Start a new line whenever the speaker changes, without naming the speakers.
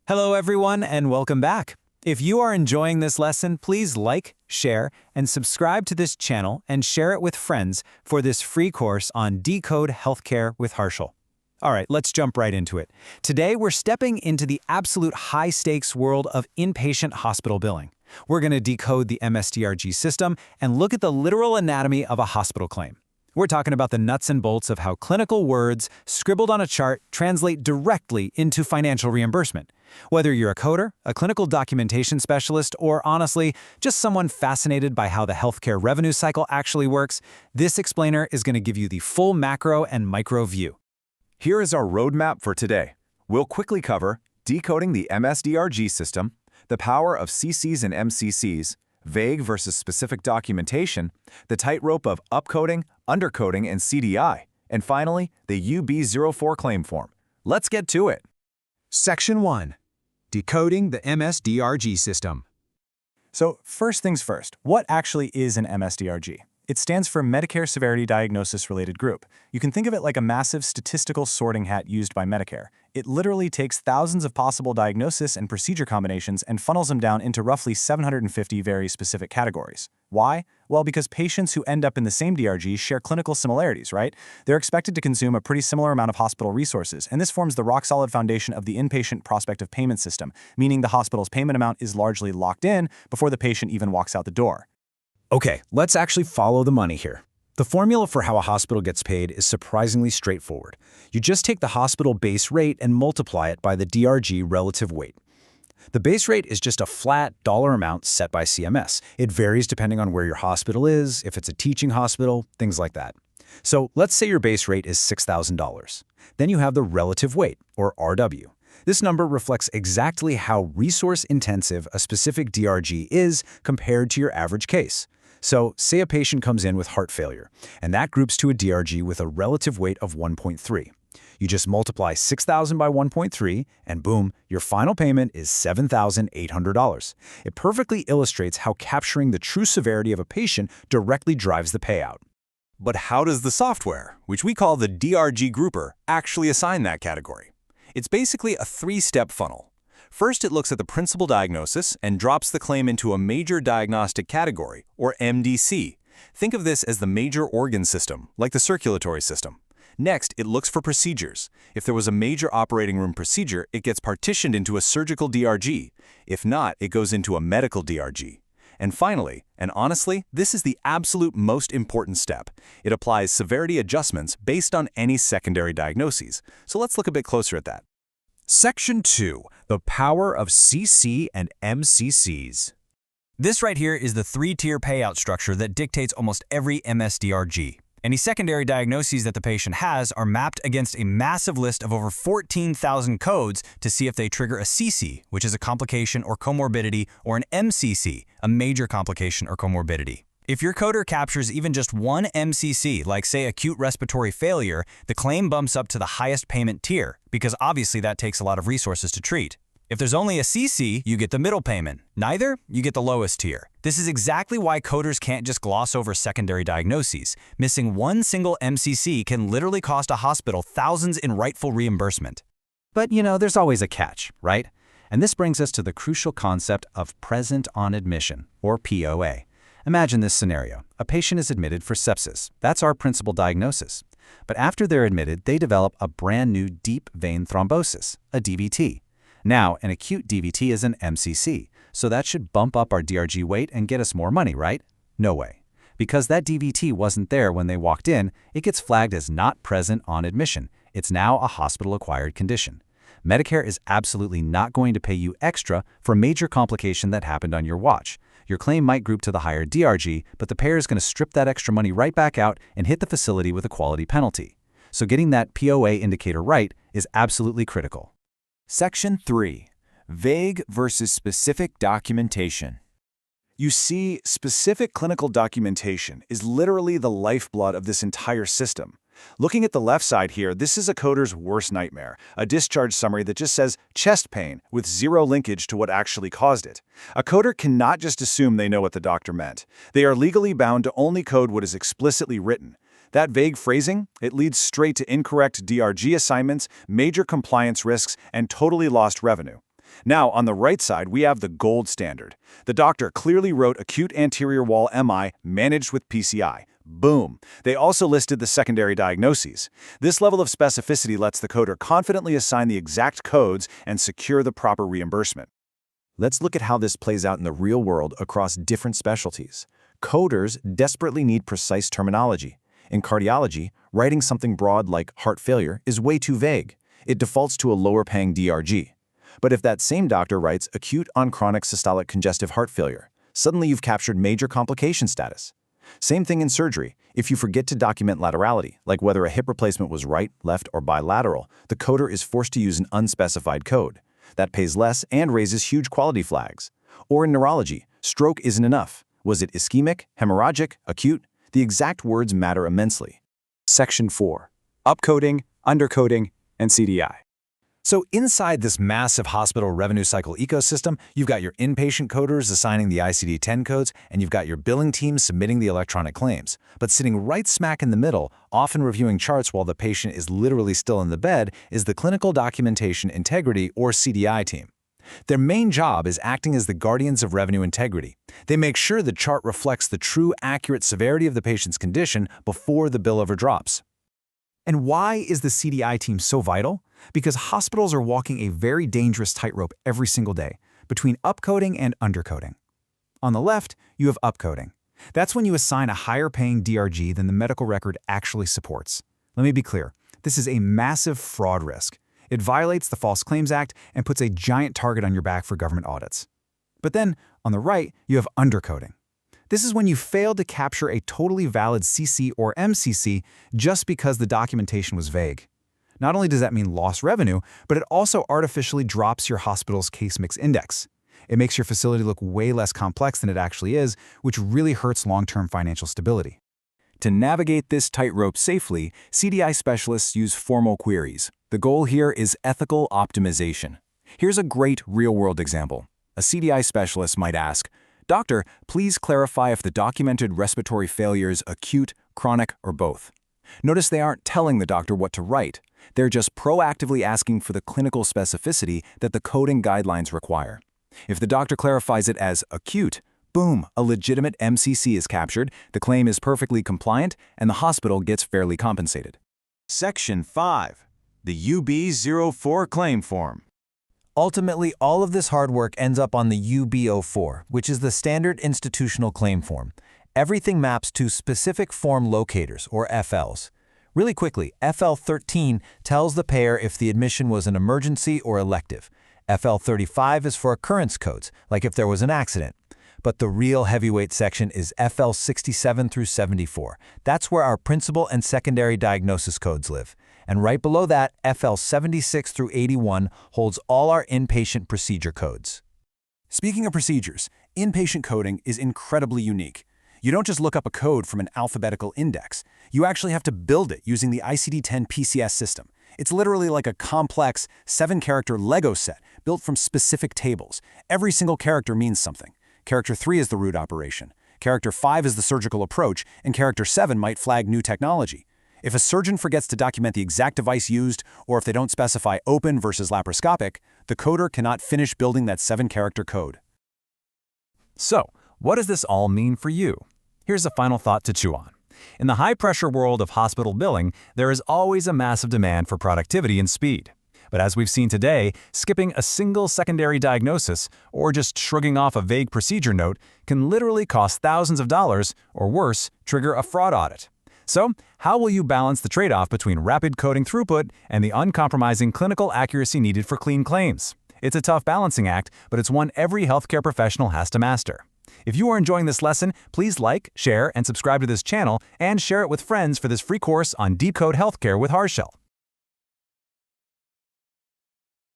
Hello everyone and welcome back. If you are enjoying this lesson, please like, share, and subscribe to this channel and share it with friends for this free course on Decode Healthcare with Harshal. All right, let's jump right into it. Today, we're stepping into the absolute high-stakes world of inpatient hospital billing. We're going to decode the MSDRG system and look at the literal anatomy of a hospital claim. We're talking about the nuts and bolts of how clinical words scribbled on a chart translate directly into financial reimbursement. Whether you're a coder, a clinical documentation specialist, or honestly, just someone fascinated by how the healthcare revenue cycle actually works, this explainer is going to give you the full macro and micro view.
Here is our roadmap for today. We'll quickly cover decoding the MSDRG system, the power of CCs and MCCs, vague versus specific documentation, the tightrope of upcoding, undercoding, and CDI, and finally, the UB04 claim form. Let's get to it.
Section 1. Decoding the MSDRG system.
So first things first, what actually is an MSDRG? It stands for Medicare Severity Diagnosis Related Group. You can think of it like a massive statistical sorting hat used by Medicare. It literally takes thousands of possible diagnosis and procedure combinations and funnels them down into roughly 750 very specific categories. Why? Well, because patients who end up in the same DRG share clinical similarities, right? They're expected to consume a pretty similar amount of hospital resources, and this forms the rock-solid foundation of the inpatient prospective payment system, meaning the hospital's payment amount is largely locked in before the patient even walks out the door.
Okay, let's actually follow the money here. The formula for how a hospital gets paid is surprisingly straightforward. You just take the hospital base rate and multiply it by the DRG relative weight. The base rate is just a flat dollar amount set by CMS. It varies depending on where your hospital is, if it's a teaching hospital, things like that. So let's say your base rate is $6,000. Then you have the relative weight, or RW. This number reflects exactly how resource-intensive a specific DRG is compared to your average case. So, say a patient comes in with heart failure, and that groups to a DRG with a relative weight of 1.3. You just multiply 6,000 by 1.3, and boom, your final payment is $7,800. It perfectly illustrates how capturing the true severity of a patient directly drives the payout.
But how does the software, which we call the DRG grouper, actually assign that category? It's basically a three-step funnel. First, it looks at the principal diagnosis and drops the claim into a major diagnostic category, or MDC. Think of this as the major organ system, like the circulatory system. Next, it looks for procedures. If there was a major operating room procedure, it gets partitioned into a surgical DRG. If not, it goes into a medical DRG. And finally, and honestly, this is the absolute most important step. It applies severity adjustments based on any secondary diagnoses. So let's look a bit closer at that.
Section 2. The power of CC and MCCs.
This right here is the three-tier payout structure that dictates almost every MSDRG. Any secondary diagnoses that the patient has are mapped against a massive list of over 14,000 codes to see if they trigger a CC, which is a complication or comorbidity, or an MCC, a major complication or comorbidity. If your coder captures even just one MCC, like say acute respiratory failure, the claim bumps up to the highest payment tier, because obviously that takes a lot of resources to treat. If there's only a CC, you get the middle payment. Neither, you get the lowest tier. This is exactly why coders can't just gloss over secondary diagnoses. Missing one single MCC can literally cost a hospital thousands in rightful reimbursement.
But there's always a catch, right? And this brings us to the crucial concept of present on admission, or POA. Imagine this scenario. A patient is admitted for sepsis. That's our principal diagnosis. But after they're admitted, they develop a brand new deep vein thrombosis, a DVT. Now, an acute DVT is an MCC, so that should bump up our DRG weight and get us more money, right? No way. Because that DVT wasn't there when they walked in, it gets flagged as not present on admission. It's now a hospital-acquired condition. Medicare is absolutely not going to pay you extra for a major complication that happened on your watch. Your claim might group to the higher DRG, but the payer is going to strip that extra money right back out and hit the facility with a quality penalty. So getting that POA indicator right is absolutely critical.
Section 3. Vague versus specific documentation.
You see, specific clinical documentation is literally the lifeblood of this entire system. Looking at the left side here, this is a coder's worst nightmare, a discharge summary that just says chest pain with zero linkage to what actually caused it. A coder cannot just assume they know what the doctor meant. They are legally bound to only code what is explicitly written. That vague phrasing, it leads straight to incorrect DRG assignments, major compliance risks, and totally lost revenue.
Now, on the right side, we have the gold standard. The doctor clearly wrote acute anterior wall MI managed with PCI. Boom. They also listed the secondary diagnoses. This level of specificity lets the coder confidently assign the exact codes and secure the proper reimbursement.
Let's look at how this plays out in the real world across different specialties. Coders desperately need precise terminology. In cardiology, writing something broad like heart failure is way too vague. It defaults to a lower-paying DRG. But if that same doctor writes acute on chronic systolic congestive heart failure, suddenly you've captured major complication status. Same thing in surgery. If you forget to document laterality, like whether a hip replacement was right, left, or bilateral, the coder is forced to use an unspecified code. That pays less and raises huge quality flags. Or in neurology, stroke isn't enough. Was it ischemic, hemorrhagic, acute? The exact words matter immensely.
Section 4. Upcoding, undercoding, and CDI.
So inside this massive hospital revenue cycle ecosystem, you've got your inpatient coders assigning the ICD-10 codes, and you've got your billing teams submitting the electronic claims. But sitting right smack in the middle, often reviewing charts while the patient is literally still in the bed, is the Clinical Documentation Integrity, or CDI team. Their main job is acting as the guardians of revenue integrity. They make sure the chart reflects the true, accurate severity of the patient's condition before the bill ever drops. And why is the CDI team so vital? Because hospitals are walking a very dangerous tightrope every single day between upcoding and undercoding. On the left, you have upcoding. That's when you assign a higher-paying DRG than the medical record actually supports. Let me be clear. This is a massive fraud risk. It violates the False Claims Act and puts a giant target on your back for government audits. But then, on the right, you have undercoding. This is when you fail to capture a totally valid CC or MCC just because the documentation was vague. Not only does that mean lost revenue, but it also artificially drops your hospital's case mix index. It makes your facility look way less complex than it actually is, which really hurts long-term financial stability.
To navigate this tightrope safely, CDI specialists use formal queries. The goal here is ethical optimization. Here's a great real-world example. A CDI specialist might ask, "Doctor, please clarify if the documented respiratory failure is acute, chronic, or both." Notice they aren't telling the doctor what to write. They're just proactively asking for the clinical specificity that the coding guidelines require. If the doctor clarifies it as acute, boom, a legitimate MCC is captured, the claim is perfectly compliant, and the hospital gets fairly compensated. Section 5. The UB04 Claim Form.
Ultimately, all of this hard work ends up on the UB04, which is the Standard Institutional Claim Form. Everything maps to specific form locators, or FLs. Really quickly, FL13 tells the payer if the admission was an emergency or elective. FL35 is for occurrence codes, like if there was an accident. But the real heavyweight section is FL67 through 74. That's where our principal and secondary diagnosis codes live. And right below that, FL76 through 81 holds all our inpatient procedure codes. Speaking of procedures, inpatient coding is incredibly unique. You don't just look up a code from an alphabetical index. You actually have to build it using the ICD-10 PCS system. It's literally like a complex 7-character Lego set built from specific tables. Every single character means something. Character 3 is the root operation. Character 5 is the surgical approach, and Character 7 might flag new technology. If a surgeon forgets to document the exact device used, or if they don't specify open versus laparoscopic, the coder cannot finish building that 7-character code. So, what does this all mean for you? Here's a final thought to chew on. In the high-pressure world of hospital billing, there is always a massive demand for productivity and speed. But as we've seen today, skipping a single secondary diagnosis or just shrugging off a vague procedure note can literally cost thousands of dollars, or worse, trigger a fraud audit. So, how will you balance the trade-off between rapid coding throughput and the uncompromising clinical accuracy needed for clean claims? It's a tough balancing act, but it's one every healthcare professional has to master. If you are enjoying this lesson, please like, share, and subscribe to this channel, and share it with friends for this free course on Decode Healthcare with Harshell.